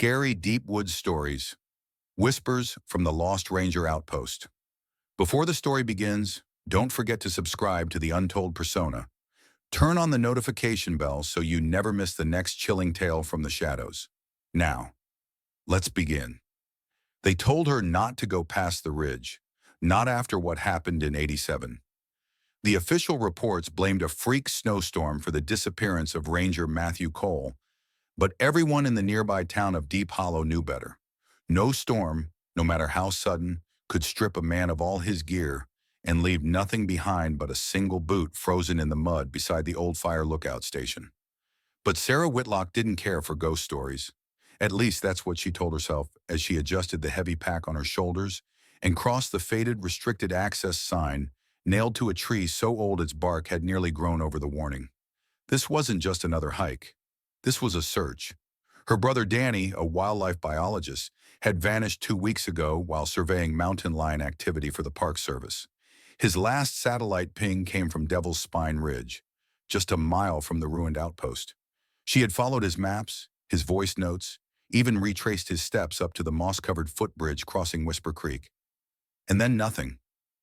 Scary deep woods stories. Whispers from the Lost Ranger Outpost. Before the story begins, don't forget to subscribe to the Untold Persona. Turn on the notification bell so you never miss the next chilling tale from the shadows. Now, let's begin. They told her not to go past the ridge, not after what happened in '87. The official reports blamed a freak snowstorm for the disappearance of Ranger Matthew Cole, but everyone in the nearby town of Deep Hollow knew better. No storm, no matter how sudden, could strip a man of all his gear and leave nothing behind but a single boot frozen in the mud beside the old fire lookout station. But Sarah Whitlock didn't care for ghost stories. At least that's what she told herself as she adjusted the heavy pack on her shoulders and crossed the faded restricted access sign nailed to a tree so old its bark had nearly grown over the warning. This wasn't just another hike. This was a search. Her brother Danny, a wildlife biologist, had vanished 2 weeks ago while surveying mountain lion activity for the Park Service. His last satellite ping came from Devil's Spine Ridge, just a mile from the ruined outpost. She had followed his maps, his voice notes, even retraced his steps up to the moss-covered footbridge crossing Whisper Creek. And then nothing.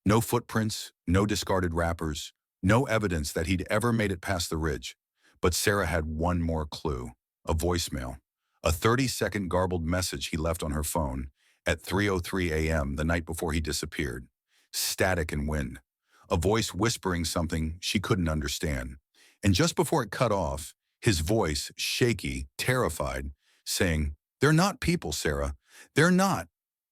No footprints, no discarded wrappers, no evidence that he'd ever made it past the ridge. But Sarah had one more clue, a voicemail, a 30-second garbled message he left on her phone at 3:03 a.m. the night before he disappeared. Static and wind, a voice whispering something she couldn't understand. And just before it cut off, his voice, shaky, terrified, saying, "They're not people, Sarah. They're not."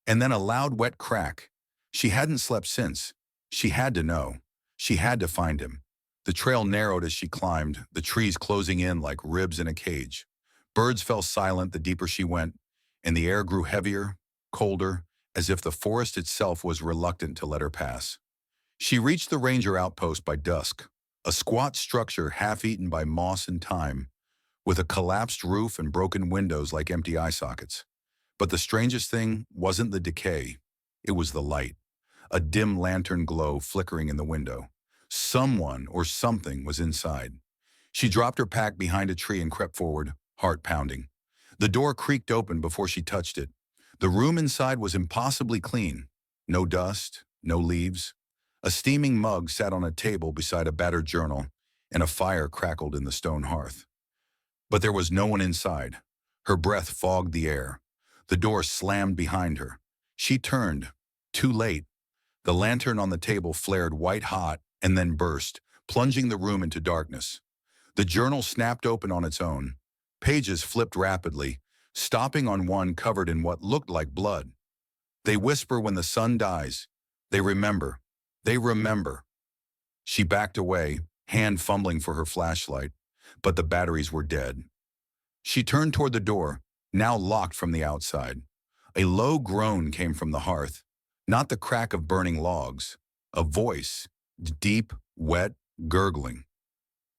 And then a loud, wet crack. She hadn't slept since. She had to know. She had to find him. The trail narrowed as she climbed, the trees closing in like ribs in a cage. Birds fell silent the deeper she went, and the air grew heavier, colder, as if the forest itself was reluctant to let her pass. She reached the ranger outpost by dusk, a squat structure half-eaten by moss and time, with a collapsed roof and broken windows like empty eye sockets. But the strangest thing wasn't the decay, it was the light, a dim lantern glow flickering in the window. Someone or something was inside. She dropped her pack behind a tree and crept forward, heart pounding. The door creaked open before she touched it. The room inside was impossibly clean. No dust, no leaves. A steaming mug sat on a table beside a battered journal, and a fire crackled in the stone hearth. But there was no one inside. Her breath fogged the air. The door slammed behind her. She turned. Too late. The lantern on the table flared white-hot and then burst, plunging the room into darkness. The journal snapped open on its own. Pages flipped rapidly, stopping on one covered in what looked like blood. They whisper when the sun dies. They remember. They remember. She backed away, hand fumbling for her flashlight, but the batteries were dead. She turned toward the door, now locked from the outside. A low groan came from the hearth, not the crack of burning logs. A voice, deep, wet, gurgling.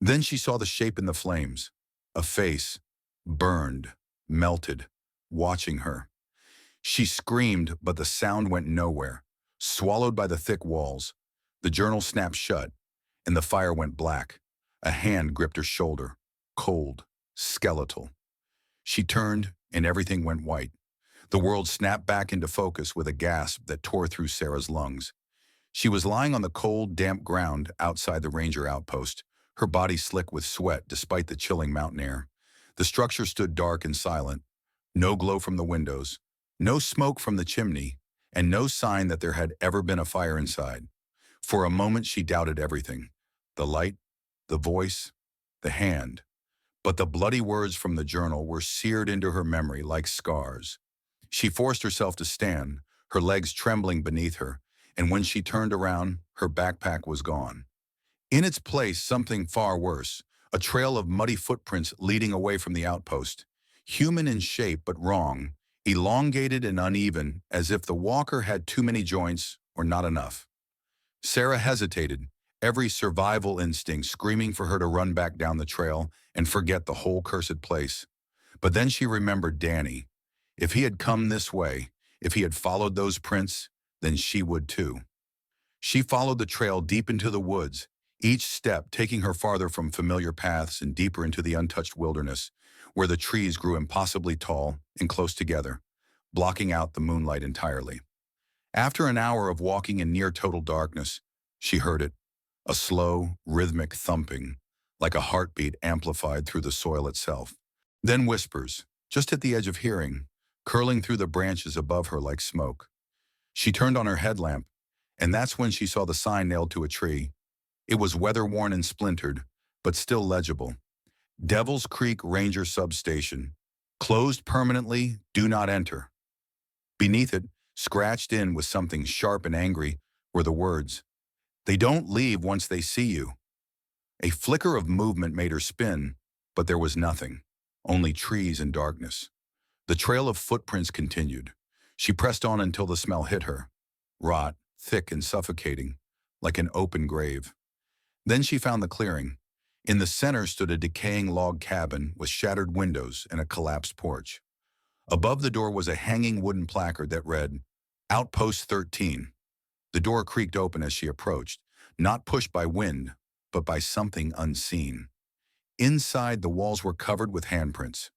Then she saw the shape in the flames, a face, burned, melted, watching her. She screamed, but the sound went nowhere, swallowed by the thick walls. The journal snapped shut, and the fire went black. A hand gripped her shoulder, cold, skeletal. She turned, and everything went white. The world snapped back into focus with a gasp that tore through Sarah's lungs. She was lying on the cold, damp ground outside the ranger outpost, her body slick with sweat despite the chilling mountain air. The structure stood dark and silent. No glow from the windows, no smoke from the chimney, and no sign that there had ever been a fire inside. For a moment she doubted everything. The light, the voice, the hand. But the bloody words from the journal were seared into her memory like scars. She forced herself to stand, her legs trembling beneath her, and when she turned around, her backpack was gone. In its place, something far worse, a trail of muddy footprints leading away from the outpost. Human in shape but wrong, elongated and uneven, as if the walker had too many joints or not enough. Sarah hesitated, every survival instinct screaming for her to run back down the trail and forget the whole cursed place. But then she remembered Danny. If he had come this way, if he had followed those prints, then she would too. She followed the trail deep into the woods, each step taking her farther from familiar paths and deeper into the untouched wilderness, where the trees grew impossibly tall and close together, blocking out the moonlight entirely. After an hour of walking in near total darkness, she heard it, a slow, rhythmic thumping, like a heartbeat amplified through the soil itself. Then whispers, just at the edge of hearing, curling through the branches above her like smoke. She turned on her headlamp, and that's when she saw the sign nailed to a tree. It was weather-worn and splintered, but still legible. Devil's Creek Ranger Substation. Closed permanently, do not enter. Beneath it, scratched in with something sharp and angry, were the words, "They don't leave once they see you." A flicker of movement made her spin, but there was nothing, only trees and darkness. The trail of footprints continued. She pressed on until the smell hit her. Rot, thick and suffocating, like an open grave. Then she found the clearing. In the center stood a decaying log cabin with shattered windows and a collapsed porch. Above the door was a hanging wooden placard that read, Outpost 13. The door creaked open as she approached, not pushed by wind, but by something unseen. Inside, the walls were covered with handprints,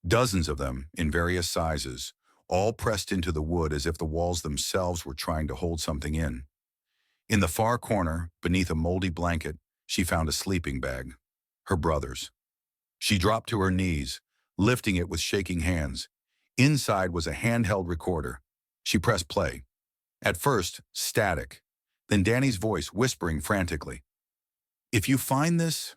dozens of them in various sizes, all pressed into the wood as if the walls themselves were trying to hold something in. In the far corner, beneath a moldy blanket, she found a sleeping bag, her brother's. She dropped to her knees, lifting it with shaking hands. Inside was a handheld recorder. She pressed play. At first, static. Then Danny's voice whispering frantically. "If you find this,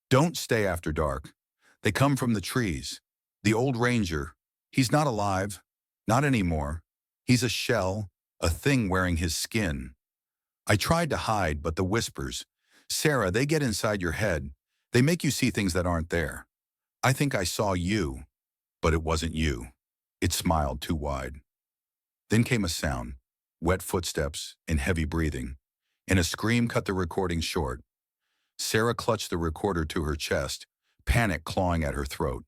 don't stay after dark. They come from the trees. The old ranger, he's not alive. Not anymore. He's a shell, a thing wearing his skin. I tried to hide, but the whispers, Sarah, they get inside your head. They make you see things that aren't there. I think I saw you, but it wasn't you." It smiled too wide. Then came a sound, wet footsteps and heavy breathing, and a scream cut the recording short. Sarah clutched the recorder to her chest, panic clawing at her throat.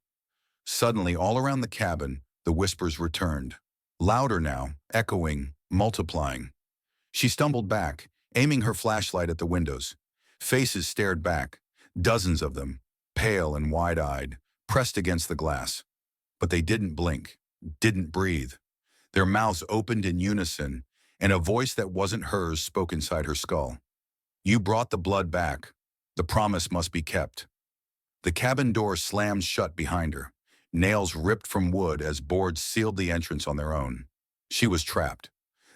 Suddenly, all around the cabin, the whispers returned, louder now, echoing, multiplying. She stumbled back, aiming her flashlight at the windows. Faces stared back, dozens of them, pale and wide-eyed, pressed against the glass. But they didn't blink, didn't breathe. Their mouths opened in unison, and a voice that wasn't hers spoke inside her skull. "You brought the blood back. The promise must be kept." The cabin door slammed shut behind her, nails ripped from wood as boards sealed the entrance on their own. She was trapped.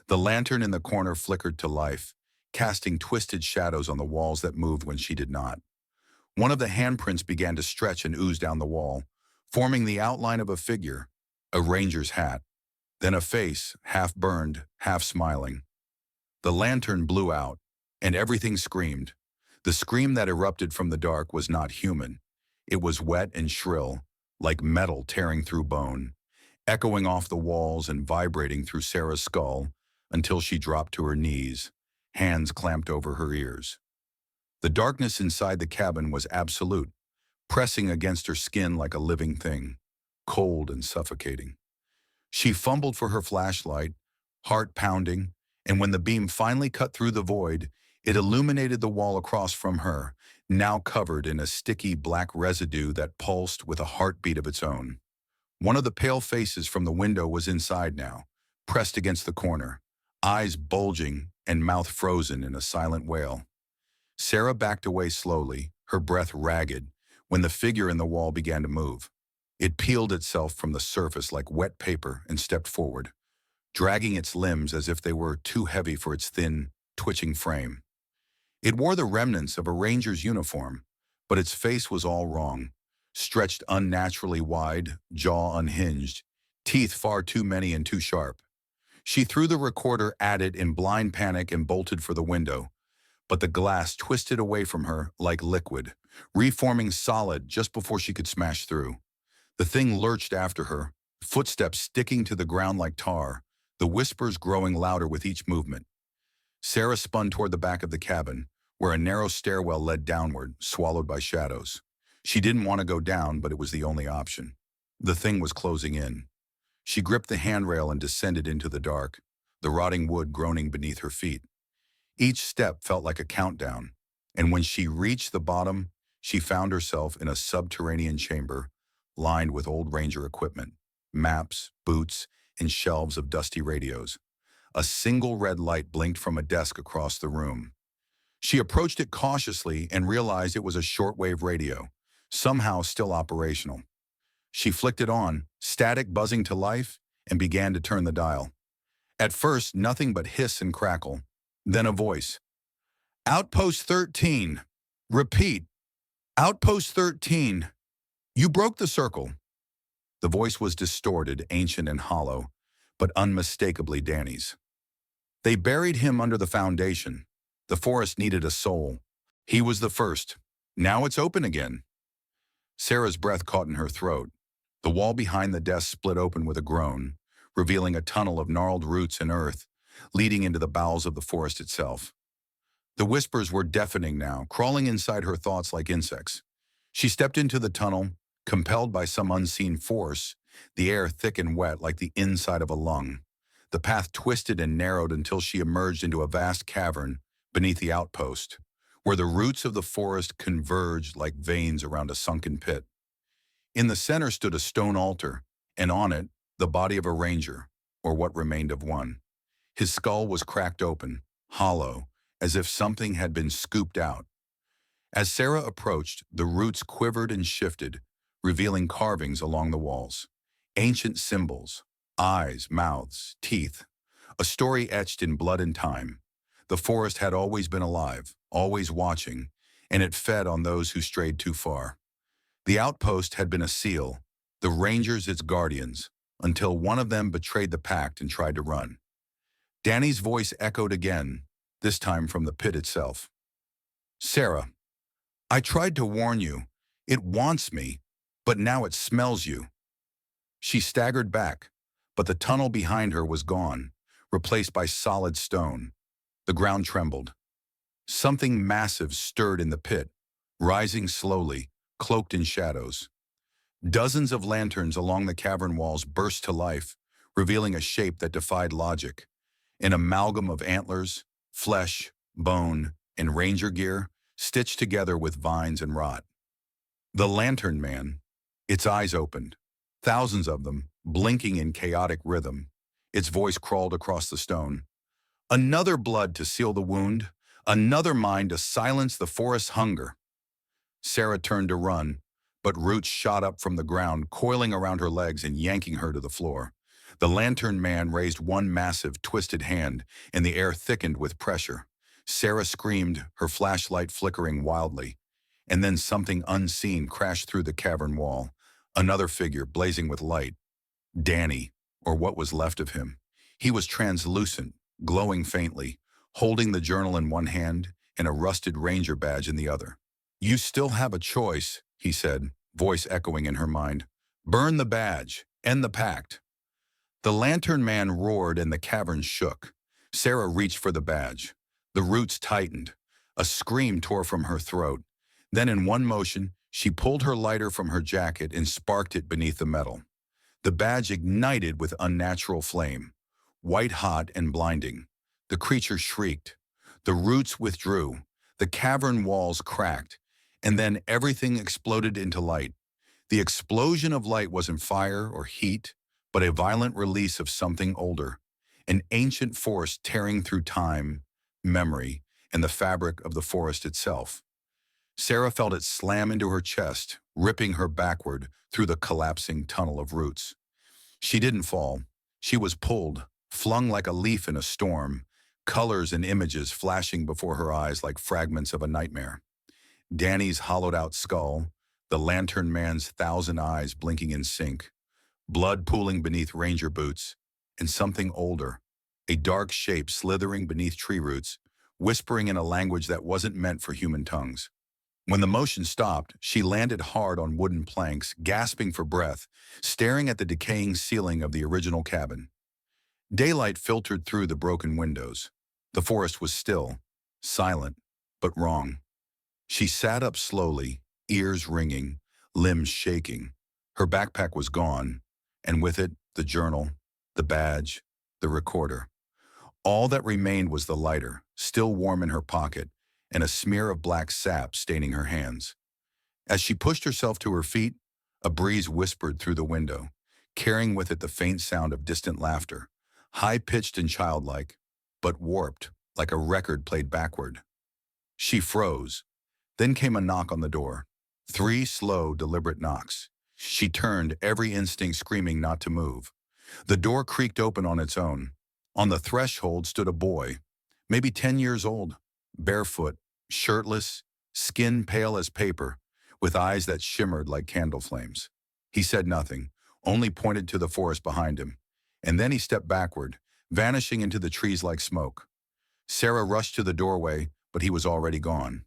The lantern in the corner flickered to life, casting twisted shadows on the walls that moved when she did not. One of the handprints began to stretch and ooze down the wall, forming the outline of a figure, a ranger's hat, then a face, half burned, half smiling. The lantern blew out, and everything screamed. The scream that erupted from the dark was not human. It was wet and shrill, like metal tearing through bone, echoing off the walls and vibrating through Sarah's skull until she dropped to her knees, hands clamped over her ears. The darkness inside the cabin was absolute, pressing against her skin like a living thing, cold and suffocating. She fumbled for her flashlight, heart pounding, and when the beam finally cut through the void, it illuminated the wall across from her, now covered in a sticky black residue that pulsed with a heartbeat of its own. One of the pale faces from the window was inside now, pressed against the corner, eyes bulging and mouth frozen in a silent wail. Sarah backed away slowly, her breath ragged, when the figure in the wall began to move. It peeled itself from the surface like wet paper and stepped forward, dragging its limbs as if they were too heavy for its thin, twitching frame. It wore the remnants of a ranger's uniform, but its face was all wrong, stretched unnaturally wide, jaw unhinged, teeth far too many and too sharp. She threw the recorder at it in blind panic and bolted for the window, but the glass twisted away from her like liquid, reforming solid just before she could smash through. The thing lurched after her, footsteps sticking to the ground like tar, the whispers growing louder with each movement. Sarah spun toward the back of the cabin, where a narrow stairwell led downward, swallowed by shadows. She didn't want to go down, but it was the only option. The thing was closing in. She gripped the handrail and descended into the dark, the rotting wood groaning beneath her feet. Each step felt like a countdown, and when she reached the bottom, she found herself in a subterranean chamber, lined with old ranger equipment, maps, boots, and shelves of dusty radios. A single red light blinked from a desk across the room. She approached it cautiously and realized it was a shortwave radio, somehow still operational. She flicked it on, static buzzing to life, and began to turn the dial. At first, nothing but hiss and crackle. Then a voice. Outpost 13. Repeat. Outpost 13. You broke the circle. The voice was distorted, ancient and hollow, but unmistakably Danny's. They buried him under the foundation. The forest needed a soul. He was the first. Now it's open again. Sarah's breath caught in her throat. The wall behind the desk split open with a groan, revealing a tunnel of gnarled roots and earth, leading into the bowels of the forest itself. The whispers were deafening now, crawling inside her thoughts like insects. She stepped into the tunnel, compelled by some unseen force, the air thick and wet like the inside of a lung. The path twisted and narrowed until she emerged into a vast cavern beneath the outpost, where the roots of the forest converged like veins around a sunken pit. In the center stood a stone altar, and on it, the body of a ranger, or what remained of one. His skull was cracked open, hollow, as if something had been scooped out. As Sarah approached, the roots quivered and shifted, revealing carvings along the walls. Ancient symbols, eyes, mouths, teeth, a story etched in blood and time. The forest had always been alive, always watching, and it fed on those who strayed too far. The outpost had been a seal, the rangers its guardians, until one of them betrayed the pact and tried to run. Danny's voice echoed again, this time from the pit itself. Sarah, I tried to warn you. It wants me, but now it smells you. She staggered back, but the tunnel behind her was gone, replaced by solid stone. The ground trembled. Something massive stirred in the pit, rising slowly, cloaked in shadows. Dozens of lanterns along the cavern walls burst to life, revealing a shape that defied logic. An amalgam of antlers, flesh, bone, and ranger gear, stitched together with vines and rot. The lantern man, its eyes opened, thousands of them, blinking in chaotic rhythm. Its voice crawled across the stone. Another blood to seal the wound, another mind to silence the forest's hunger. Sarah turned to run, but roots shot up from the ground, coiling around her legs and yanking her to the floor. The lantern man raised one massive, twisted hand, and the air thickened with pressure. Sarah screamed, her flashlight flickering wildly. And then something unseen crashed through the cavern wall. Another figure blazing with light. Danny, or what was left of him. He was translucent, glowing faintly, holding the journal in one hand and a rusted ranger badge in the other. You still have a choice, he said, voice echoing in her mind. Burn the badge, end the pact. The lantern man roared and the cavern shook. Sarah reached for the badge. The roots tightened. A scream tore from her throat. Then in one motion, she pulled her lighter from her jacket and sparked it beneath the metal. The badge ignited with unnatural flame, white hot and blinding. The creature shrieked. The roots withdrew. The cavern walls cracked. And then everything exploded into light. The explosion of light wasn't fire or heat, but a violent release of something older, an ancient force tearing through time, memory, and the fabric of the forest itself. Sarah felt it slam into her chest, ripping her backward through the collapsing tunnel of roots. She didn't fall. She was pulled, flung like a leaf in a storm, colors and images flashing before her eyes like fragments of a nightmare. Danny's hollowed-out skull, the lantern man's 1,000 eyes blinking in sync, blood pooling beneath ranger boots, and something older, a dark shape slithering beneath tree roots, whispering in a language that wasn't meant for human tongues. When the motion stopped, she landed hard on wooden planks, gasping for breath, staring at the decaying ceiling of the original cabin. Daylight filtered through the broken windows. The forest was still, silent, but wrong. She sat up slowly, ears ringing, limbs shaking. Her backpack was gone, and with it, the journal, the badge, the recorder. All that remained was the lighter, still warm in her pocket, and a smear of black sap staining her hands. As she pushed herself to her feet, A breeze whispered through the window, carrying with it the faint sound of distant laughter, high-pitched and childlike, but warped, like a record played backward. She froze. Then came a knock on the door. 3 slow, deliberate knocks. She turned, every instinct screaming not to move. The door creaked open on its own. On the threshold stood a boy, maybe 10 years old, barefoot, shirtless, skin pale as paper, with eyes that shimmered like candle flames. He said nothing, only pointed to the forest behind him. And then he stepped backward, vanishing into the trees like smoke. Sarah rushed to the doorway, but he was already gone.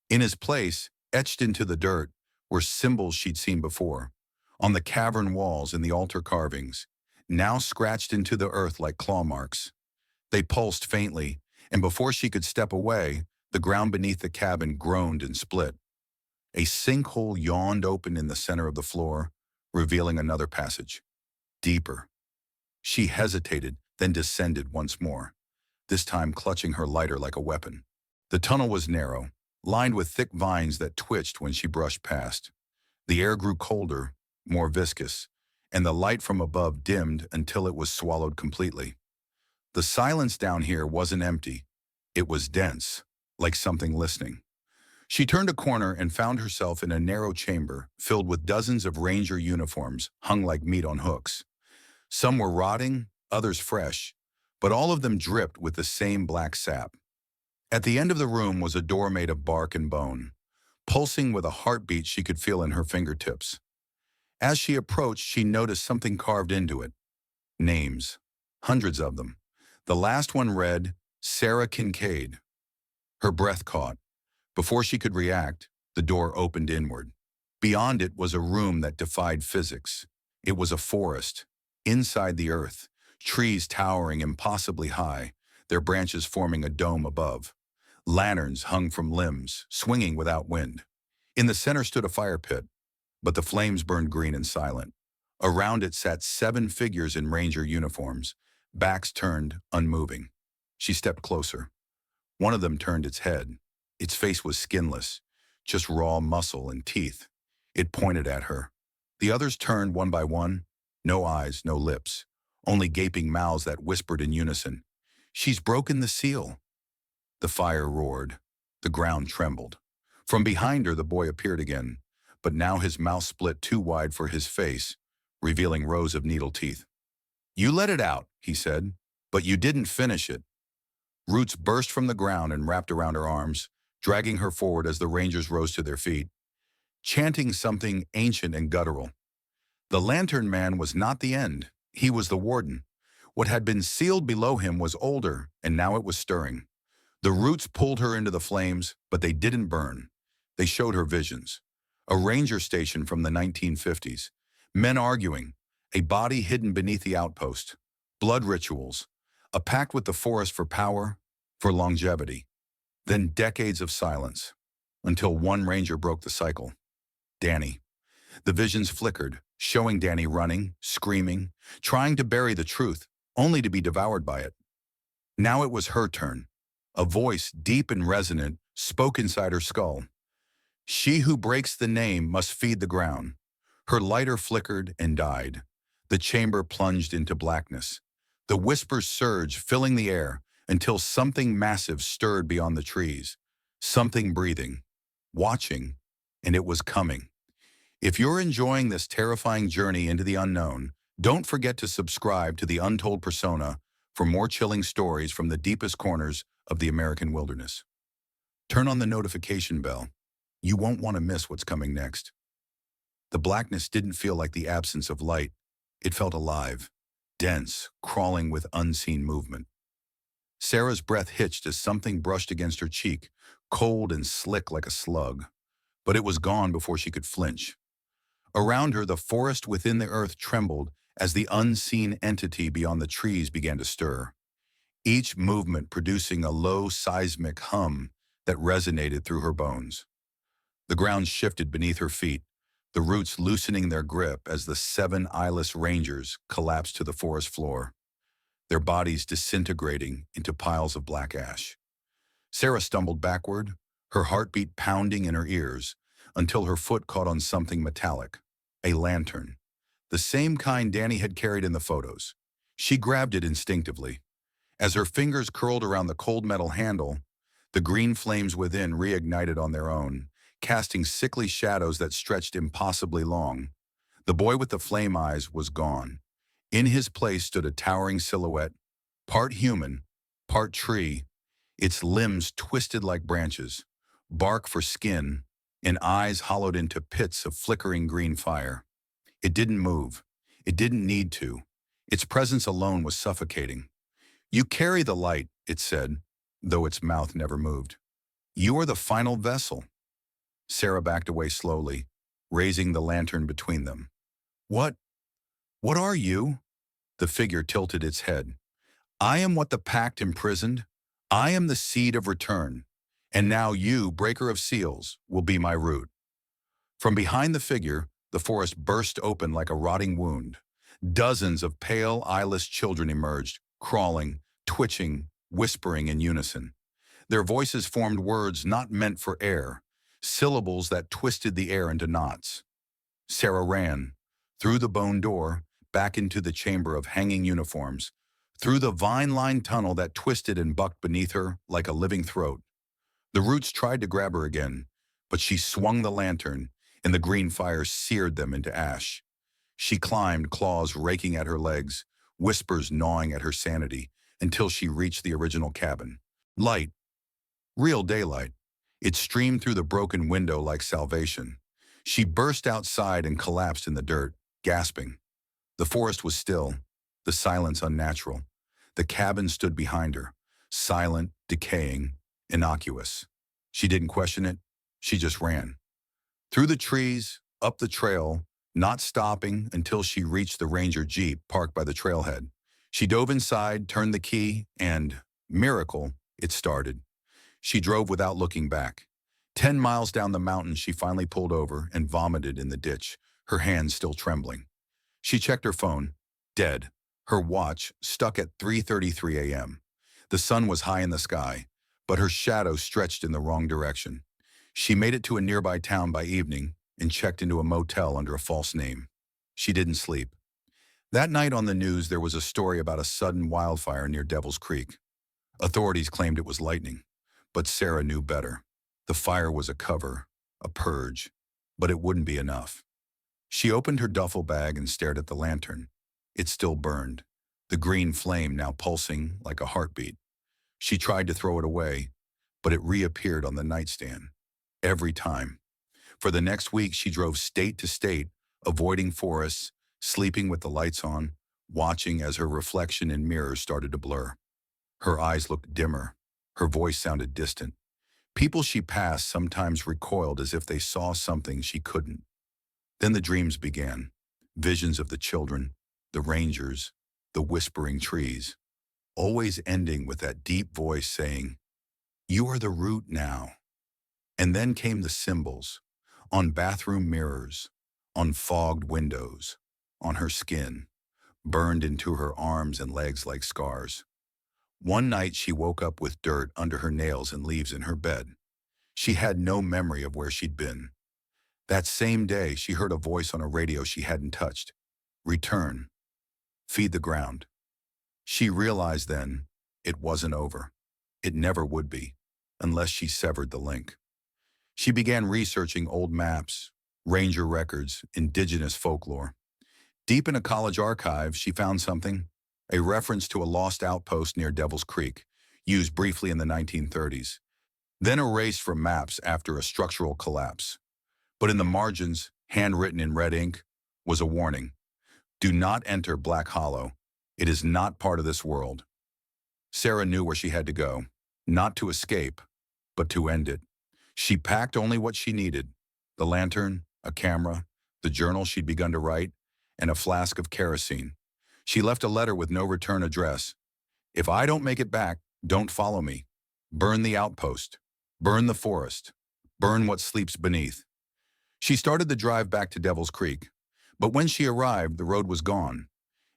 In his place, etched into the dirt, were symbols she'd seen before. On the cavern walls and the altar carvings, now scratched into the earth like claw marks. They pulsed faintly, and before she could step away, the ground beneath the cabin groaned and split. A sinkhole yawned open in the center of the floor, revealing another passage. Deeper. She hesitated, then descended once more, this time clutching her lighter like a weapon. The tunnel was narrow, lined with thick vines that twitched when she brushed past. The air grew colder, more viscous, and the light from above dimmed until it was swallowed completely. The silence down here wasn't empty. It was dense, like something listening. She turned a corner and found herself in a narrow chamber filled with dozens of ranger uniforms hung like meat on hooks. Some were rotting, others fresh, but all of them dripped with the same black sap. At the end of the room was a door made of bark and bone, pulsing with a heartbeat she could feel in her fingertips. As she approached, she noticed something carved into it. Names. Hundreds of them. The last one read, Sarah Kincaid. Her breath caught. Before she could react, the door opened inward. Beyond it was a room that defied physics. It was a forest, inside the earth, trees towering impossibly high, their branches forming a dome above. Lanterns hung from limbs, swinging without wind. In the center stood a fire pit, but the flames burned green and silent. Around it sat 7 figures in ranger uniforms, backs turned, unmoving. She stepped closer. One of them turned its head. Its face was skinless, just raw muscle and teeth. It pointed at her. The others turned one by one, no eyes, no lips, only gaping mouths that whispered in unison. She's broken the seal. The fire roared. The ground trembled. From behind her, the boy appeared again, but now his mouth split too wide for his face, revealing rows of needle teeth. You let it out, he said, but you didn't finish it. Roots burst from the ground and wrapped around her arms, dragging her forward as the rangers rose to their feet, chanting something ancient and guttural. The lantern man was not the end. He was the warden. What had been sealed below him was older, and now it was stirring. The roots pulled her into the flames, but they didn't burn. They showed her visions. A ranger station from the 1950s. Men arguing. A body hidden beneath the outpost. Blood rituals. A pact with the forest for power, for longevity. Then decades of silence, until one ranger broke the cycle. Danny. The visions flickered, showing Danny running, screaming, trying to bury the truth, only to be devoured by it. Now it was her turn. A voice, deep and resonant, spoke inside her skull. She who breaks the name must feed the ground. Her lighter flickered and died. The chamber plunged into blackness. The whispers surged, filling the air, until something massive stirred beyond the trees. Something breathing, watching, and it was coming. If you're enjoying this terrifying journey into the unknown, don't forget to subscribe to The Untold Persona for more chilling stories from the deepest corners of the American wilderness. Turn on the notification bell. You won't want to miss what's coming next. The blackness didn't feel like the absence of light. It felt alive, dense, crawling with unseen movement. Sarah's breath hitched as something brushed against her cheek, cold and slick like a slug. But it was gone before she could flinch. Around her, the forest within the earth trembled as the unseen entity beyond the trees began to stir, each movement producing a low seismic hum that resonated through her bones. The ground shifted beneath her feet, the roots loosening their grip as the 7 eyeless rangers collapsed to the forest floor, their bodies disintegrating into piles of black ash. Sarah stumbled backward, her heartbeat pounding in her ears, until her foot caught on something metallic. A lantern. The same kind Danny had carried in the photos. She grabbed it instinctively. As her fingers curled around the cold metal handle, the green flames within reignited on their own, casting sickly shadows that stretched impossibly long. The boy with the flame eyes was gone. In his place stood a towering silhouette, part human, part tree, its limbs twisted like branches, bark for skin, and eyes hollowed into pits of flickering green fire. It didn't move. It didn't need to. Its presence alone was suffocating. "You carry the light," it said, though its mouth never moved. "You are the final vessel." Sarah backed away slowly, raising the lantern between them. What? What are you?" The figure tilted its head. "I am what the pact imprisoned. I am the seed of return. And now you, breaker of seals, will be my root." From behind the figure, the forest burst open like a rotting wound. Dozens of pale, eyeless children emerged, crawling, twitching, whispering in unison. Their voices formed words not meant for air, syllables that twisted the air into knots. Sarah ran, through the bone door, back into the chamber of hanging uniforms, through the vine-lined tunnel that twisted and bucked beneath her like a living throat. The roots tried to grab her again, but she swung the lantern, and the green fire seared them into ash. She climbed, claws raking at her legs, whispers gnawing at her sanity, until she reached the original cabin. Light, real daylight. It streamed through the broken window like salvation. She burst outside and collapsed in the dirt, gasping. The forest was still, the silence unnatural. The cabin stood behind her, silent, decaying, innocuous. She didn't question it. She just ran. Through the trees, up the trail, not stopping until she reached the Ranger Jeep parked by the trailhead. She dove inside, turned the key, and, miracle, it started. She drove without looking back. 10 miles down the mountain, she finally pulled over and vomited in the ditch, her hands still trembling. She checked her phone. Dead. Her watch stuck at 3:33 a.m. The sun was high in the sky, but her shadow stretched in the wrong direction. She made it to a nearby town by evening and checked into a motel under a false name. She didn't sleep. That night on the news, there was a story about a sudden wildfire near Devil's Creek. Authorities claimed it was lightning, but Sarah knew better. The fire was a cover, a purge, but it wouldn't be enough. She opened her duffel bag and stared at the lantern. It still burned, the green flame now pulsing like a heartbeat. She tried to throw it away, but it reappeared on the nightstand. Every time. For the next week, she drove state to state, avoiding forests, sleeping with the lights on, watching as her reflection in mirrors started to blur. Her eyes looked dimmer. Her voice sounded distant. People she passed sometimes recoiled as if they saw something she couldn't. Then the dreams began. Visions of the children, the rangers, the whispering trees, always ending with that deep voice saying, "You are the root now." And then came the symbols, on bathroom mirrors, on fogged windows, on her skin, burned into her arms and legs like scars. One night she woke up with dirt under her nails and leaves in her bed. She had no memory of where she'd been. That same day, she heard a voice on a radio she hadn't touched. Return. Feed the ground. She realized then it wasn't over. It never would be, unless she severed the link. She began researching old maps, ranger records, indigenous folklore. Deep in a college archive, she found something, a reference to a lost outpost near Devil's Creek, used briefly in the 1930s, then erased from maps after a structural collapse. But in the margins, handwritten in red ink, was a warning. Do not enter Black Hollow. It is not part of this world. Sarah knew where she had to go, not to escape, but to end it. She packed only what she needed, the lantern, a camera, the journal she'd begun to write, and a flask of kerosene. She left a letter with no return address. "If I don't make it back, don't follow me. Burn the outpost. Burn the forest. Burn what sleeps beneath." She started the drive back to Devil's Creek, but when she arrived, the road was gone.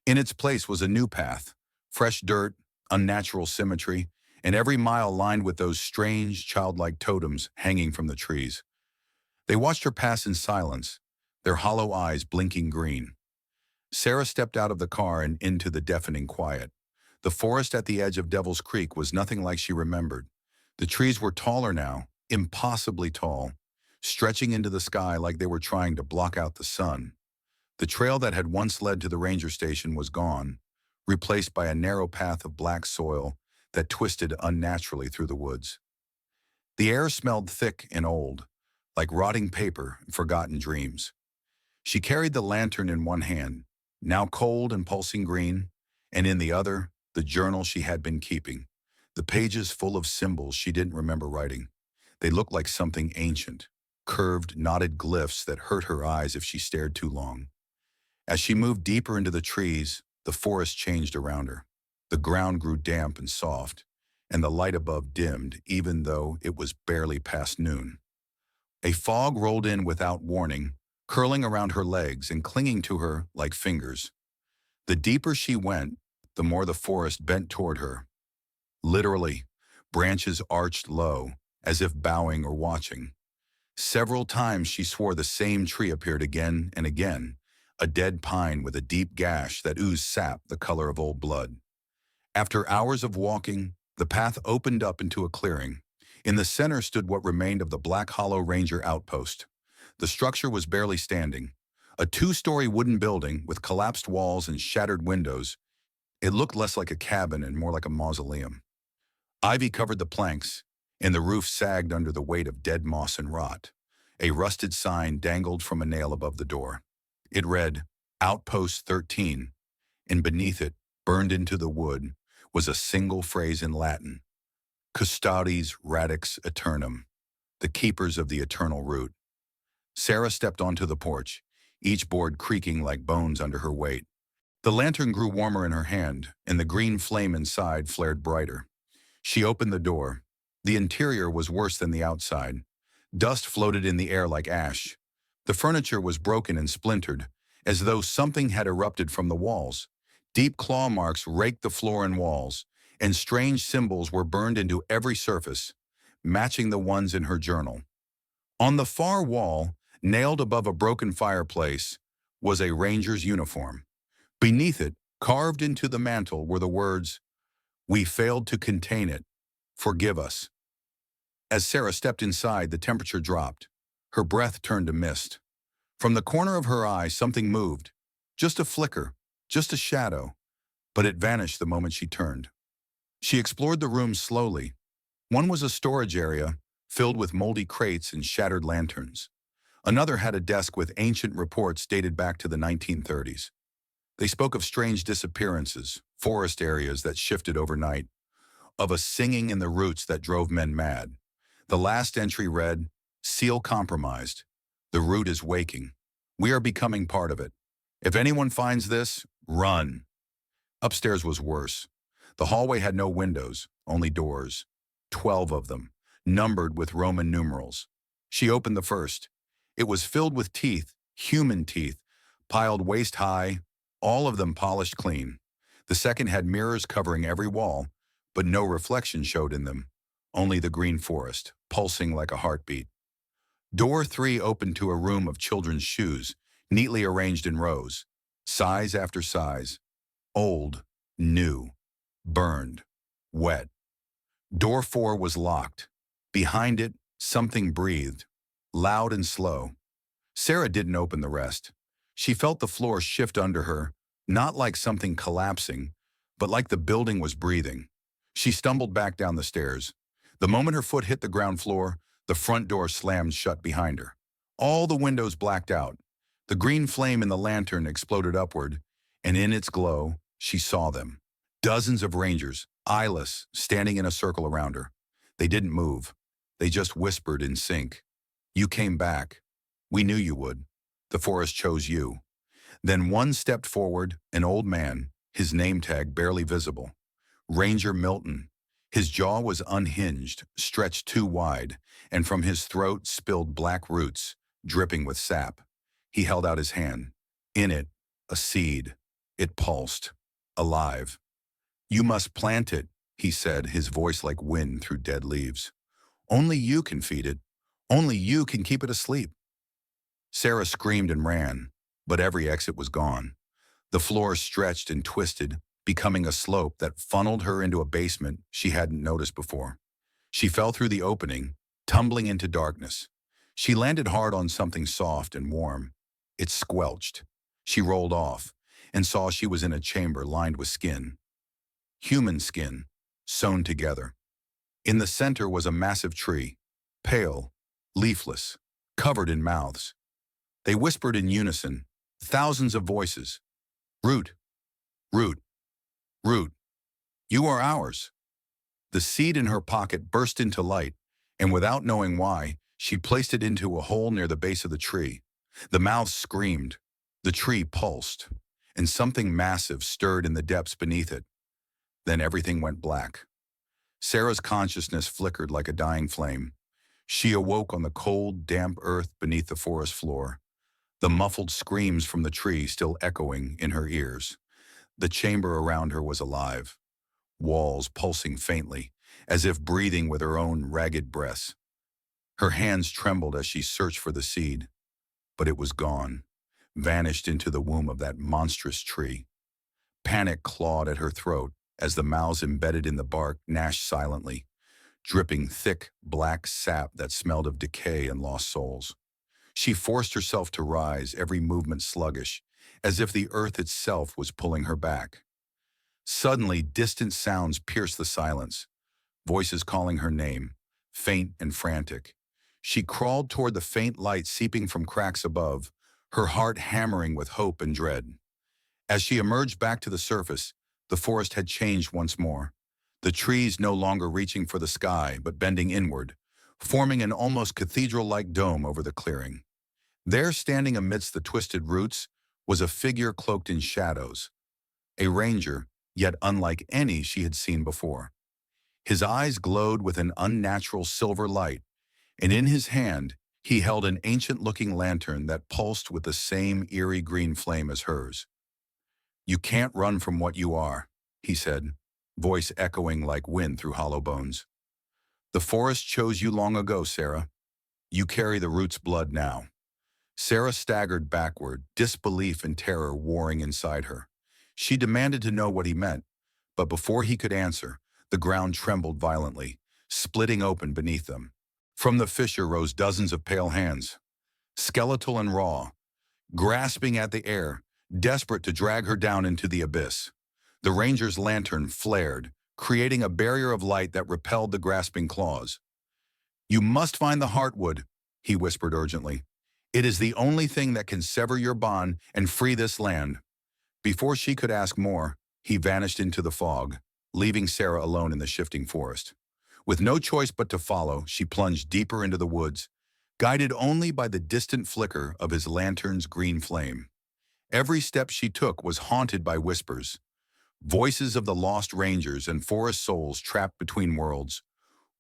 In its place was a new path, fresh dirt, unnatural symmetry, and every mile lined with those strange, childlike totems hanging from the trees. They watched her pass in silence, their hollow eyes blinking green. Sarah stepped out of the car and into the deafening quiet. The forest at the edge of Devil's Creek was nothing like she remembered. The trees were taller now, impossibly tall, stretching into the sky like they were trying to block out the sun. The trail that had once led to the ranger station was gone, replaced by a narrow path of black soil that twisted unnaturally through the woods. The air smelled thick and old, like rotting paper and forgotten dreams. She carried the lantern in one hand, now cold and pulsing green, and in the other, the journal she had been keeping, the pages full of symbols she didn't remember writing. They looked like something ancient, curved, knotted glyphs that hurt her eyes if she stared too long. As she moved deeper into the trees, the forest changed around her. The ground grew damp and soft, and the light above dimmed even though it was barely past noon. A fog rolled in without warning, curling around her legs and clinging to her like fingers. The deeper she went, the more the forest bent toward her. Literally, branches arched low, as if bowing or watching. Several times she swore the same tree appeared again and again, a dead pine with a deep gash that oozed sap the color of old blood. After hours of walking, the path opened up into a clearing. In the center stood what remained of the Black Hollow Ranger Outpost. The structure was barely standing. A two-story wooden building with collapsed walls and shattered windows. It looked less like a cabin and more like a mausoleum. Ivy covered the planks, and the roof sagged under the weight of dead moss and rot. A rusted sign dangled from a nail above the door. It read, Outpost 13, and beneath it, burned into the wood, was a single phrase in Latin, Custodes Radix Aeternum, the keepers of the eternal root. Sarah stepped onto the porch, each board creaking like bones under her weight. The lantern grew warmer in her hand, and the green flame inside flared brighter. She opened the door. The interior was worse than the outside. Dust floated in the air like ash. The furniture was broken and splintered, as though something had erupted from the walls. Deep claw marks raked the floor and walls, and strange symbols were burned into every surface, matching the ones in her journal. On the far wall, nailed above a broken fireplace, was a ranger's uniform. Beneath it, carved into the mantel, were the words, "We failed to contain it. Forgive us." As Sarah stepped inside, the temperature dropped. Her breath turned to mist. From the corner of her eye, something moved. Just a flicker, just a shadow, but it vanished the moment she turned. She explored the room slowly. One was a storage area, filled with moldy crates and shattered lanterns. Another had a desk with ancient reports dated back to the 1930s. They spoke of strange disappearances, forest areas that shifted overnight, of a singing in the roots that drove men mad. The last entry read, "Seal compromised. The root is waking. We are becoming part of it. If anyone finds this, run." Upstairs was worse. The hallway had no windows, only doors. 12 of them, numbered with Roman numerals. She opened the first. It was filled with teeth, human teeth, piled waist-high, all of them polished clean. The second had mirrors covering every wall, but no reflection showed in them, only the green forest, pulsing like a heartbeat. Door 3 opened to a room of children's shoes, neatly arranged in rows, size after size, old, new, burned, wet. Door 4 was locked. Behind it, something breathed, loud and slow. Sarah didn't open the rest. She felt the floor shift under her, not like something collapsing, but like the building was breathing. She stumbled back down the stairs. The moment her foot hit the ground floor, the front door slammed shut behind her. All the windows blacked out. The green flame in the lantern exploded upward, and in its glow, she saw them. Dozens of rangers, eyeless, standing in a circle around her. They didn't move. They just whispered in sync. "You came back. We knew you would. The forest chose you." Then one stepped forward, an old man, his name tag barely visible. Ranger Milton. His jaw was unhinged, stretched too wide, and from his throat spilled black roots, dripping with sap. He held out his hand. In it, a seed. It pulsed, alive. "You must plant it," he said, his voice like wind through dead leaves. "Only you can feed it. Only you can keep it asleep." Sarah screamed and ran, but every exit was gone. The floor stretched and twisted, becoming a slope that funneled her into a basement she hadn't noticed before. She fell through the opening, tumbling into darkness. She landed hard on something soft and warm. It squelched. She rolled off and saw she was in a chamber lined with skin. Human skin, sewn together. In the center was a massive tree, pale, leafless, covered in mouths. They whispered in unison, thousands of voices. Root, root, root, you are ours. The seed in her pocket burst into light, and without knowing why, she placed it into a hole near the base of the tree. The mouths screamed, the tree pulsed, and something massive stirred in the depths beneath it. Then everything went black. Sarah's consciousness flickered like a dying flame. She awoke on the cold, damp earth beneath the forest floor, the muffled screams from the tree still echoing in her ears. The chamber around her was alive, walls pulsing faintly, as if breathing with her own ragged breaths. Her hands trembled as she searched for the seed, but it was gone, vanished into the womb of that monstrous tree. Panic clawed at her throat as the mouths embedded in the bark gnashed silently, dripping thick, black sap that smelled of decay and lost souls. She forced herself to rise, every movement sluggish, as if the earth itself was pulling her back. Suddenly, distant sounds pierced the silence, voices calling her name, faint and frantic. She crawled toward the faint light seeping from cracks above, her heart hammering with hope and dread. As she emerged back to the surface, the forest had changed once more, the trees no longer reaching for the sky but bending inward, forming an almost cathedral-like dome over the clearing. There, standing amidst the twisted roots, was a figure cloaked in shadows, a ranger, yet unlike any she had seen before. His eyes glowed with an unnatural silver light, and in his hand he held an ancient-looking lantern that pulsed with the same eerie green flame as hers. "You can't run from what you are," he said, voice echoing like wind through hollow bones. "The forest chose you long ago, Sarah. You carry the root's blood now." Sarah staggered backward, disbelief and terror warring inside her. She demanded to know what he meant, but before he could answer, the ground trembled violently, splitting open beneath them. From the fissure rose dozens of pale hands, skeletal and raw, grasping at the air, desperate to drag her down into the abyss. The ranger's lantern flared, creating a barrier of light that repelled the grasping claws. "You must find the heartwood," he whispered urgently. "It is the only thing that can sever your bond and free this land." Before she could ask more, he vanished into the fog, leaving Sarah alone in the shifting forest. With no choice but to follow, she plunged deeper into the woods, guided only by the distant flicker of his lantern's green flame. Every step she took was haunted by whispers, voices of the lost rangers and forest souls trapped between worlds,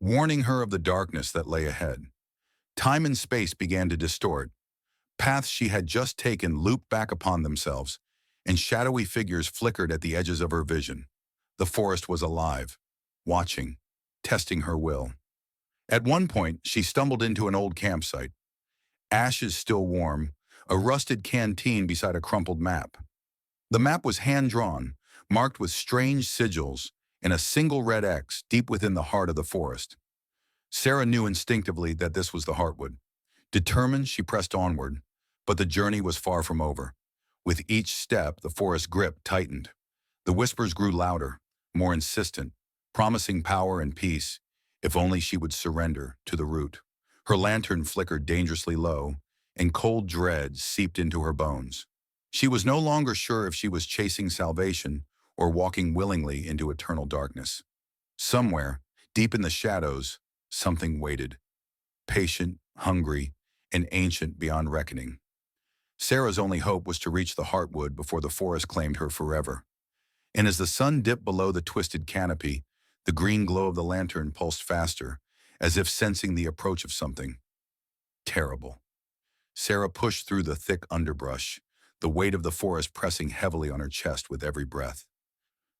warning her of the darkness that lay ahead. Time and space began to distort. Paths she had just taken looped back upon themselves, and shadowy figures flickered at the edges of her vision. The forest was alive, watching, testing her will. At one point, she stumbled into an old campsite. Ashes still warm, a rusted canteen beside a crumpled map. The map was hand-drawn, marked with strange sigils, and a single red X deep within the heart of the forest. Sarah knew instinctively that this was the Heartwood. Determined, she pressed onward, but the journey was far from over. With each step, the forest grip tightened. The whispers grew louder, more insistent, promising power and peace, if only she would surrender to the root. Her lantern flickered dangerously low, and cold dread seeped into her bones. She was no longer sure if she was chasing salvation or walking willingly into eternal darkness. Somewhere, deep in the shadows, something waited, patient, hungry, and ancient beyond reckoning. Sarah's only hope was to reach the Heartwood before the forest claimed her forever. And as the sun dipped below the twisted canopy, the green glow of the lantern pulsed faster, as if sensing the approach of something terrible. Sarah pushed through the thick underbrush, the weight of the forest pressing heavily on her chest with every breath.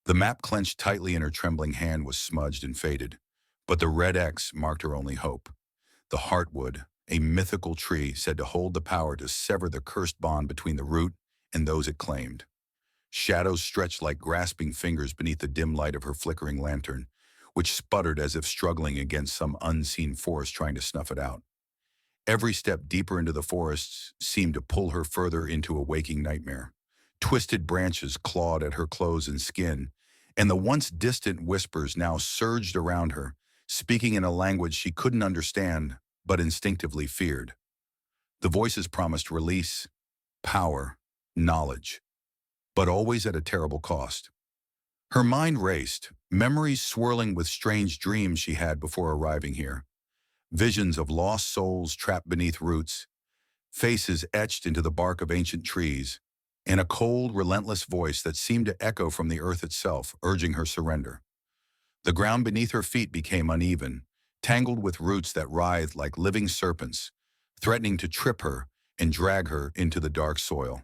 The map clenched tightly in her trembling hand was smudged and faded, but the red X marked her only hope. The Heartwood, a mythical tree said to hold the power to sever the cursed bond between the root and those it claimed. Shadows stretched like grasping fingers beneath the dim light of her flickering lantern, which sputtered as if struggling against some unseen force trying to snuff it out. Every step deeper into the forests seemed to pull her further into a waking nightmare. Twisted branches clawed at her clothes and skin, and the once distant whispers now surged around her, speaking in a language she couldn't understand but instinctively feared. The voices promised release, power, knowledge, but always at a terrible cost. Her mind raced, memories swirling with strange dreams she had before arriving here. Visions of lost souls trapped beneath roots, faces etched into the bark of ancient trees, and a cold, relentless voice that seemed to echo from the earth itself, urging her surrender. The ground beneath her feet became uneven, tangled with roots that writhed like living serpents, threatening to trip her and drag her into the dark soil.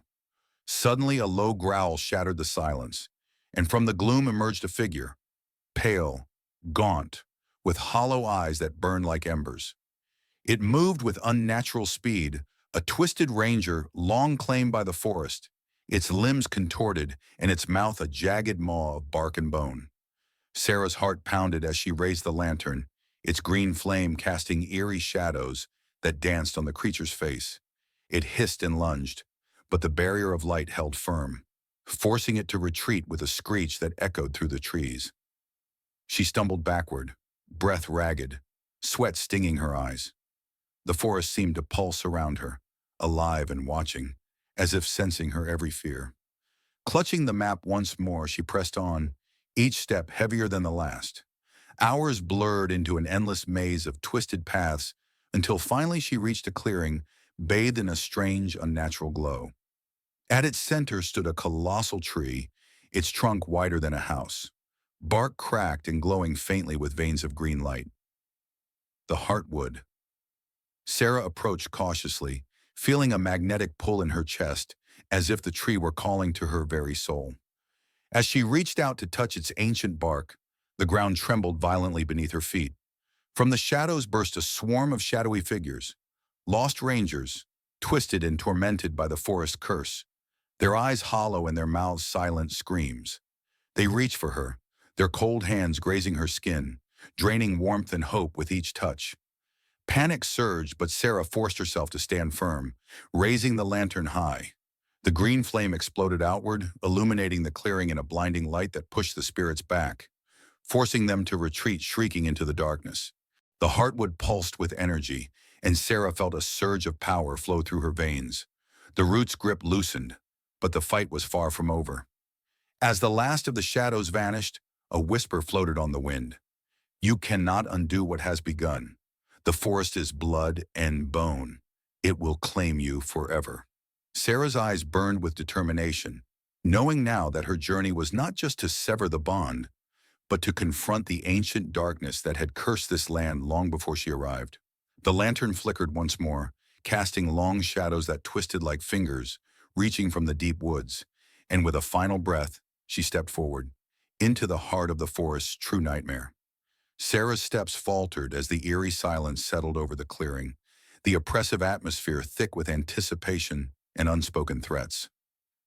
Suddenly, a low growl shattered the silence, and from the gloom emerged a figure, pale, gaunt, with hollow eyes that burned like embers. It moved with unnatural speed, a twisted ranger long claimed by the forest, its limbs contorted and its mouth a jagged maw of bark and bone. Sarah's heart pounded as she raised the lantern, its green flame casting eerie shadows that danced on the creature's face. It hissed and lunged, but the barrier of light held firm, forcing it to retreat with a screech that echoed through the trees. She stumbled backward, breath ragged, sweat stinging her eyes. The forest seemed to pulse around her, alive and watching, as if sensing her every fear. Clutching the map once more, she pressed on, each step heavier than the last. Hours blurred into an endless maze of twisted paths until finally she reached a clearing, bathed in a strange, unnatural glow. At its center stood a colossal tree, its trunk wider than a house, bark cracked and glowing faintly with veins of green light. The heartwood. Sarah approached cautiously, feeling a magnetic pull in her chest, as if the tree were calling to her very soul. As she reached out to touch its ancient bark, the ground trembled violently beneath her feet. From the shadows burst a swarm of shadowy figures, lost rangers, twisted and tormented by the forest curse, their eyes hollow and their mouths silent screams. They reached for her, their cold hands grazing her skin, draining warmth and hope with each touch. Panic surged, but Sarah forced herself to stand firm, raising the lantern high. The green flame exploded outward, illuminating the clearing in a blinding light that pushed the spirits back, forcing them to retreat shrieking into the darkness. The heartwood pulsed with energy, and Sarah felt a surge of power flow through her veins. The root's grip loosened, but the fight was far from over. As the last of the shadows vanished, a whisper floated on the wind. "You cannot undo what has begun. The forest is blood and bone. It will claim you forever." Sarah's eyes burned with determination, knowing now that her journey was not just to sever the bond, but to confront the ancient darkness that had cursed this land long before she arrived. The lantern flickered once more, casting long shadows that twisted like fingers, reaching from the deep woods, and with a final breath, she stepped forward, into the heart of the forest's true nightmare. Sarah's steps faltered as the eerie silence settled over the clearing, the oppressive atmosphere thick with anticipation and unspoken threats.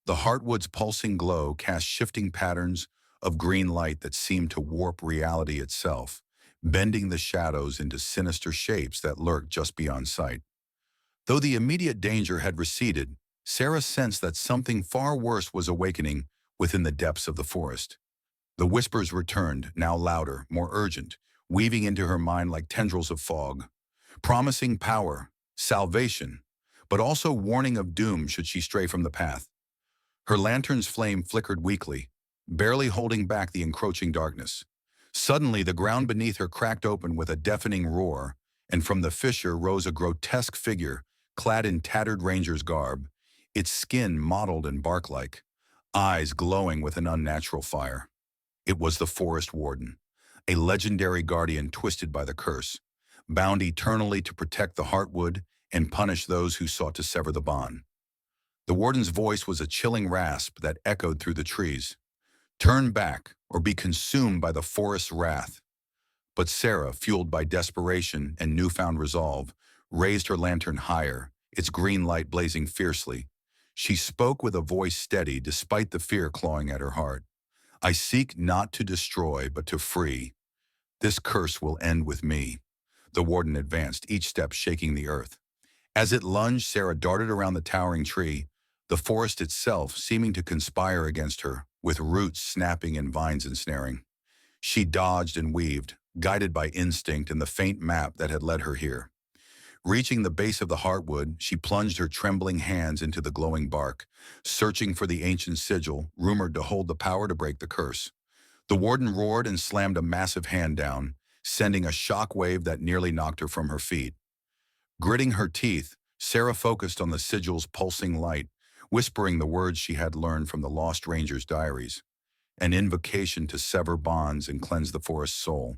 The heartwood's pulsing glow cast shifting patterns of green light that seemed to warp reality itself, bending the shadows into sinister shapes that lurked just beyond sight. Though the immediate danger had receded, Sarah sensed that something far worse was awakening within the depths of the forest. The whispers returned, now louder, more urgent, weaving into her mind like tendrils of fog, promising power, salvation, but also warning of doom should she stray from the path. Her lantern's flame flickered weakly, barely holding back the encroaching darkness. Suddenly, the ground beneath her cracked open with a deafening roar, and from the fissure rose a grotesque figure, clad in tattered ranger's garb, its skin mottled and bark-like, eyes glowing with an unnatural fire. It was the forest warden, a legendary guardian twisted by the curse, bound eternally to protect the heartwood and punish those who sought to sever the bond. The warden's voice was a chilling rasp that echoed through the trees. "Turn back, or be consumed by the forest's wrath." But Sarah, fueled by desperation and newfound resolve, raised her lantern higher, its green light blazing fiercely. She spoke with a voice steady despite the fear clawing at her heart. "I seek not to destroy, but to free. This curse will end with me." The warden advanced, each step shaking the earth. As it lunged, Sarah darted around the towering tree, the forest itself seeming to conspire against her, with roots snapping and vines ensnaring. She dodged and weaved, guided by instinct and the faint map that had led her here. Reaching the base of the heartwood, she plunged her trembling hands into the glowing bark, searching for the ancient sigil rumored to hold the power to break the curse. The warden roared and slammed a massive hand down, sending a shock wave that nearly knocked her from her feet. Gritting her teeth, Sarah focused on the sigil's pulsing light, whispering the words she had learned from the Lost Ranger's diaries, an invocation to sever bonds and cleanse the forest's soul.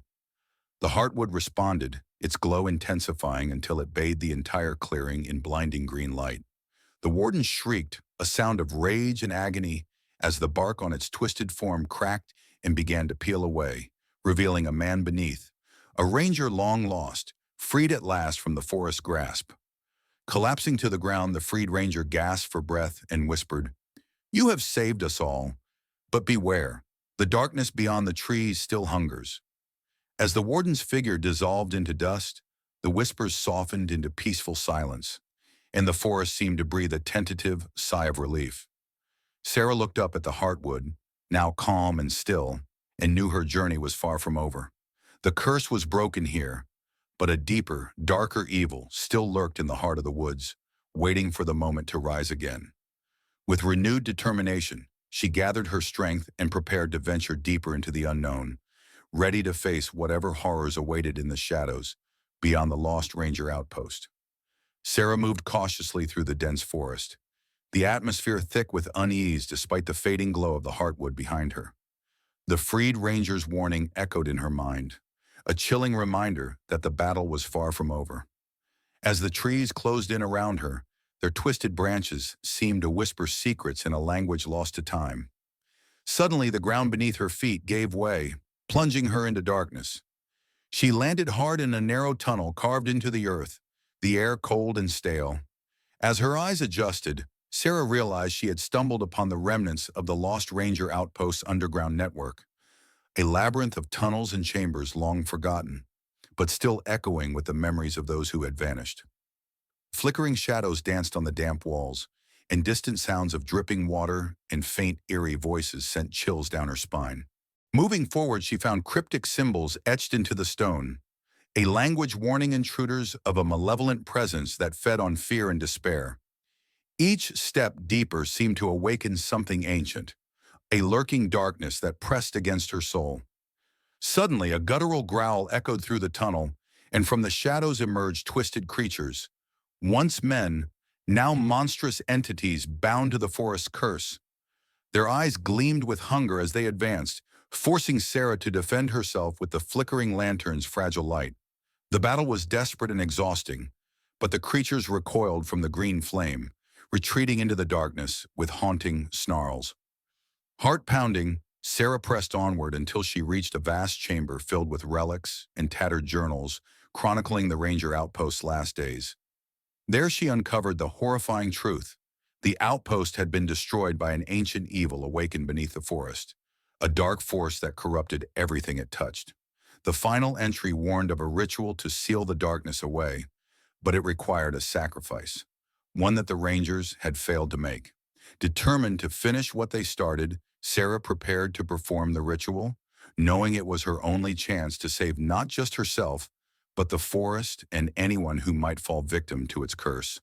The heartwood responded, its glow intensifying until it bathed the entire clearing in blinding green light. The warden shrieked, a sound of rage and agony, as the bark on its twisted form cracked and began to peel away, revealing a man beneath, a ranger long lost, freed at last from the forest's grasp. Collapsing to the ground, the freed ranger gasped for breath and whispered, "You have saved us all, but beware, the darkness beyond the trees still hungers." As the warden's figure dissolved into dust, the whispers softened into peaceful silence, and the forest seemed to breathe a tentative sigh of relief. Sarah looked up at the heartwood, now calm and still, and knew her journey was far from over. The curse was broken here, but a deeper, darker evil still lurked in the heart of the woods, waiting for the moment to rise again. With renewed determination, she gathered her strength and prepared to venture deeper into the unknown, ready to face whatever horrors awaited in the shadows beyond the Lost Ranger outpost. Sarah moved cautiously through the dense forest, the atmosphere thick with unease despite the fading glow of the heartwood behind her. The freed ranger's warning echoed in her mind, a chilling reminder that the battle was far from over. As the trees closed in around her, their twisted branches seemed to whisper secrets in a language lost to time. Suddenly, the ground beneath her feet gave way, plunging her into darkness. She landed hard in a narrow tunnel carved into the earth, the air cold and stale. As her eyes adjusted, Sarah realized she had stumbled upon the remnants of the Lost Ranger Outpost's underground network, a labyrinth of tunnels and chambers long forgotten, but still echoing with the memories of those who had vanished. Flickering shadows danced on the damp walls, and distant sounds of dripping water and faint, eerie voices sent chills down her spine. Moving forward, she found cryptic symbols etched into the stone, a language warning intruders of a malevolent presence that fed on fear and despair. Each step deeper seemed to awaken something ancient, a lurking darkness that pressed against her soul. Suddenly, a guttural growl echoed through the tunnel, and from the shadows emerged twisted creatures, once men, now monstrous entities bound to the forest's curse. Their eyes gleamed with hunger as they advanced, forcing Sarah to defend herself with the flickering lantern's fragile light. The battle was desperate and exhausting, but the creatures recoiled from the green flame, retreating into the darkness with haunting snarls. Heart-pounding, Sarah pressed onward until she reached a vast chamber filled with relics and tattered journals chronicling the Ranger Outpost's last days. There she uncovered the horrifying truth. The outpost had been destroyed by an ancient evil awakened beneath the forest, a dark force that corrupted everything it touched. The final entry warned of a ritual to seal the darkness away, but it required a sacrifice, one that the Rangers had failed to make. Determined to finish what they started, Sarah prepared to perform the ritual, knowing it was her only chance to save not just herself, but the forest and anyone who might fall victim to its curse.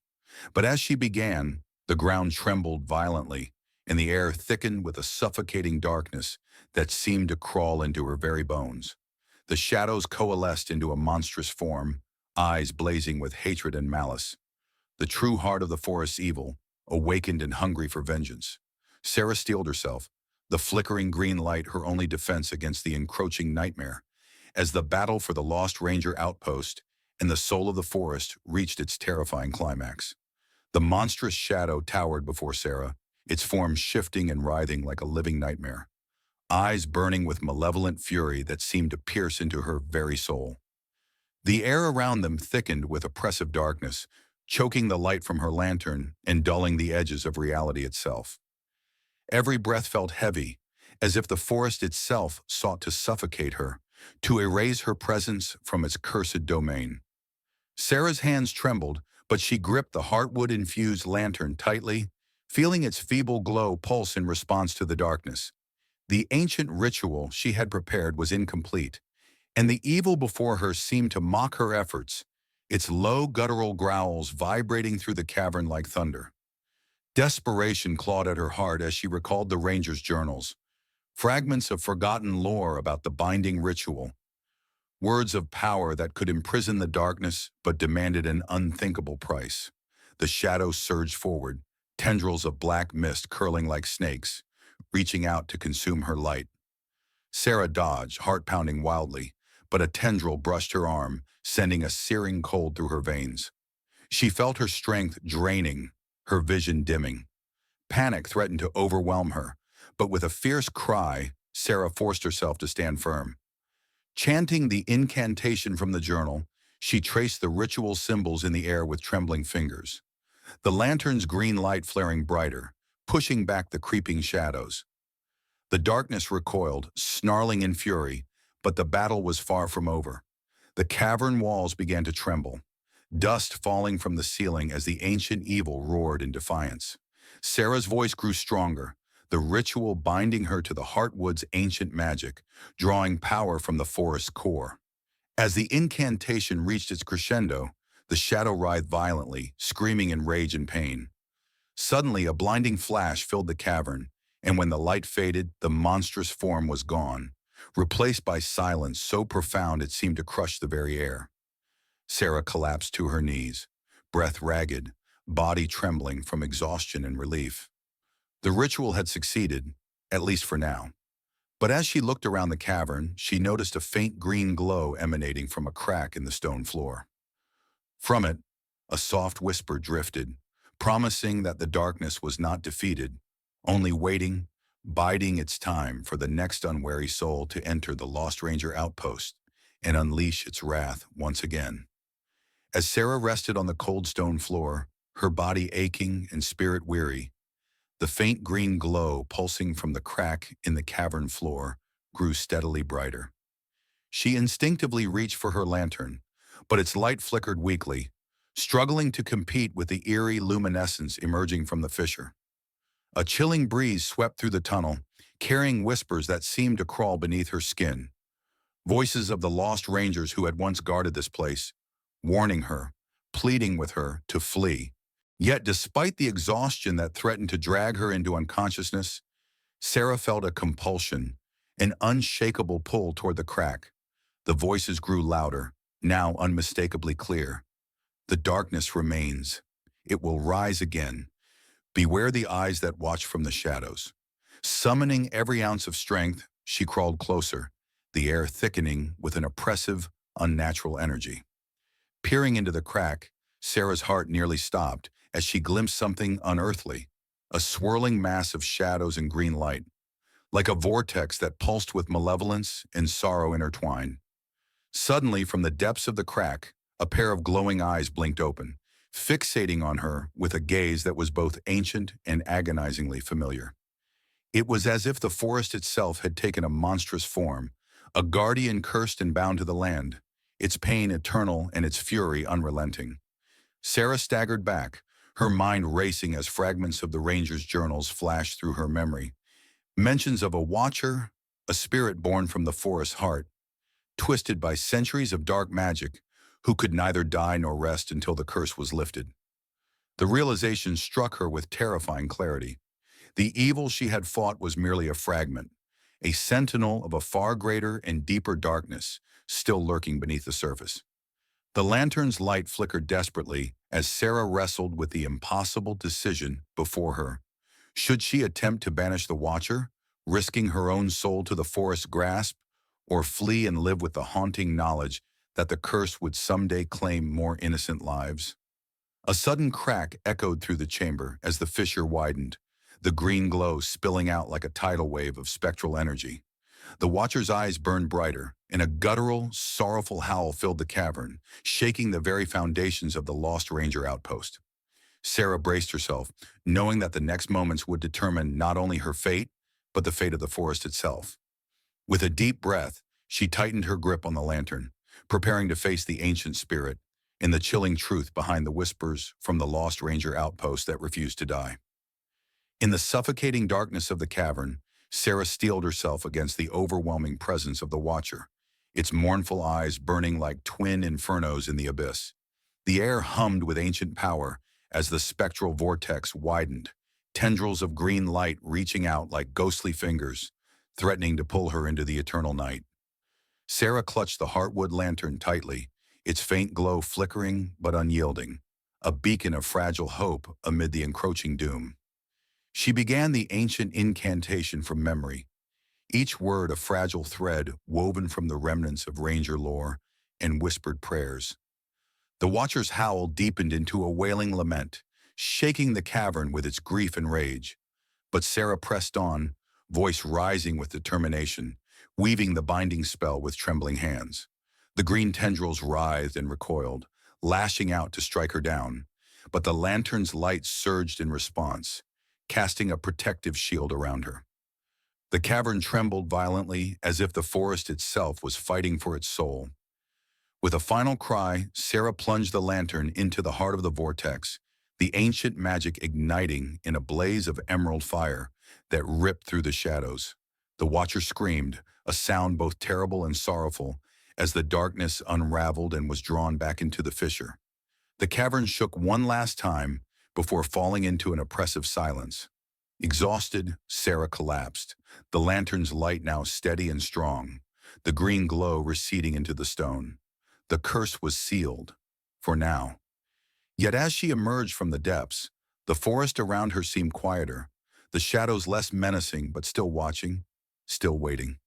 But as she began, the ground trembled violently, and the air thickened with a suffocating darkness that seemed to crawl into her very bones. The shadows coalesced into a monstrous form, eyes blazing with hatred and malice. The true heart of the forest's evil, awakened and hungry for vengeance. Sarah steeled herself, the flickering green light her only defense against the encroaching nightmare. As the battle for the Lost Ranger Outpost and the soul of the forest reached its terrifying climax. The monstrous shadow towered before Sarah, its form shifting and writhing like a living nightmare, eyes burning with malevolent fury that seemed to pierce into her very soul. The air around them thickened with oppressive darkness, choking the light from her lantern and dulling the edges of reality itself. Every breath felt heavy, as if the forest itself sought to suffocate her, to erase her presence from its cursed domain. Sarah's hands trembled, but she gripped the heartwood-infused lantern tightly, feeling its feeble glow pulse in response to the darkness. The ancient ritual she had prepared was incomplete, and the evil before her seemed to mock her efforts, its low guttural growls vibrating through the cavern like thunder. Desperation clawed at her heart as she recalled the ranger's journals, fragments of forgotten lore about the binding ritual, words of power that could imprison the darkness but demanded an unthinkable price. The shadows surged forward, tendrils of black mist curling like snakes, reaching out to consume her light. Sarah dodged, heart pounding wildly, but a tendril brushed her arm, sending a searing cold through her veins. She felt her strength draining, her vision dimming. Panic threatened to overwhelm her, but with a fierce cry, Sarah forced herself to stand firm. Chanting the incantation from the journal, she traced the ritual symbols in the air with trembling fingers. The lantern's green light flaring brighter, pushing back the creeping shadows. The darkness recoiled, snarling in fury, but the battle was far from over. The cavern walls began to tremble, dust falling from the ceiling as the ancient evil roared in defiance. Sarah's voice grew stronger, the ritual binding her to the Heartwood's ancient magic, drawing power from the forest's core. As the incantation reached its crescendo, the shadow writhed violently, screaming in rage and pain. Suddenly, a blinding flash filled the cavern, and when the light faded, the monstrous form was gone, replaced by silence so profound it seemed to crush the very air. Sarah collapsed to her knees, breath ragged, body trembling from exhaustion and relief. The ritual had succeeded, at least for now. But as she looked around the cavern, she noticed a faint green glow emanating from a crack in the stone floor. From it, a soft whisper drifted, promising that the darkness was not defeated, only waiting, biding its time for the next unwary soul to enter the Lost Ranger outpost and unleash its wrath once again. As Sarah rested on the cold stone floor, her body aching and spirit weary, the faint green glow pulsing from the crack in the cavern floor grew steadily brighter. She instinctively reached for her lantern, but its light flickered weakly, struggling to compete with the eerie luminescence emerging from the fissure. A chilling breeze swept through the tunnel, carrying whispers that seemed to crawl beneath her skin. Voices of the lost rangers who had once guarded this place, warning her, pleading with her to flee. Yet despite the exhaustion that threatened to drag her into unconsciousness, Sarah felt a compulsion, an unshakable pull toward the crack. The voices grew louder, now unmistakably clear. The darkness remains. It will rise again. Beware the eyes that watch from the shadows. Summoning every ounce of strength, she crawled closer, the air thickening with an oppressive, unnatural energy. Peering into the crack, Sarah's heart nearly stopped as she glimpsed something unearthly, a swirling mass of shadows and green light, like a vortex that pulsed with malevolence and sorrow intertwined. Suddenly, from the depths of the crack, a pair of glowing eyes blinked open, fixating on her with a gaze that was both ancient and agonizingly familiar. It was as if the forest itself had taken a monstrous form, a guardian cursed and bound to the land, its pain eternal and its fury unrelenting. Sarah staggered back, her mind racing as fragments of the ranger's journals flashed through her memory. Mentions of a watcher, a spirit born from the forest's heart, twisted by centuries of dark magic, who could neither die nor rest until the curse was lifted. The realization struck her with terrifying clarity. The evil she had fought was merely a fragment, a sentinel of a far greater and deeper darkness still lurking beneath the surface. The lantern's light flickered desperately as Sarah wrestled with the impossible decision before her. Should she attempt to banish the Watcher, risking her own soul to the forest's grasp, or flee and live with the haunting knowledge that the curse would someday claim more innocent lives? A sudden crack echoed through the chamber as the fissure widened, the green glow spilling out like a tidal wave of spectral energy. The watcher's eyes burned brighter, and a guttural, sorrowful howl filled the cavern, shaking the very foundations of the Lost Ranger outpost. Sarah braced herself, knowing that the next moments would determine not only her fate, but the fate of the forest itself. With a deep breath, she tightened her grip on the lantern, preparing to face the ancient spirit and the chilling truth behind the whispers from the Lost Ranger outpost that refused to die. In the suffocating darkness of the cavern, Sarah steeled herself against the overwhelming presence of the Watcher, its mournful eyes burning like twin infernos in the abyss. The air hummed with ancient power as the spectral vortex widened, tendrils of green light reaching out like ghostly fingers, threatening to pull her into the eternal night. Sarah clutched the heartwood lantern tightly, its faint glow flickering but unyielding, a beacon of fragile hope amid the encroaching doom. She began the ancient incantation from memory, each word a fragile thread woven from the remnants of Ranger lore and whispered prayers. The Watcher's howl deepened into a wailing lament, shaking the cavern with its grief and rage. But Sarah pressed on, voice rising with determination, weaving the binding spell with trembling hands. The green tendrils writhed and recoiled, lashing out to strike her down. But the lantern's light surged in response, casting a protective shield around her. The cavern trembled violently as if the forest itself was fighting for its soul. With a final cry, Sarah plunged the lantern into the heart of the vortex, the ancient magic igniting in a blaze of emerald fire that ripped through the shadows. The Watcher screamed, a sound both terrible and sorrowful, as the darkness unraveled and was drawn back into the fissure. The cavern shook one last time before falling into an oppressive silence. Exhausted, Sarah collapsed, the lantern's light now steady and strong, the green glow receding into the stone. The curse was sealed, for now. Yet as she emerged from the depths, the forest around her seemed quieter, the shadows less menacing but still watching, still waiting.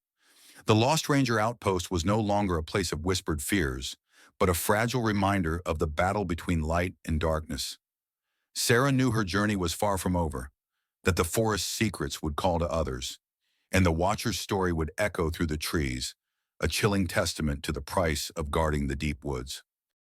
The Lost Ranger outpost was no longer a place of whispered fears, but a fragile reminder of the battle between light and darkness. Sarah knew her journey was far from over, that the forest's secrets would call to others, and the Watcher's story would echo through the trees, a chilling testament to the price of guarding the deep woods.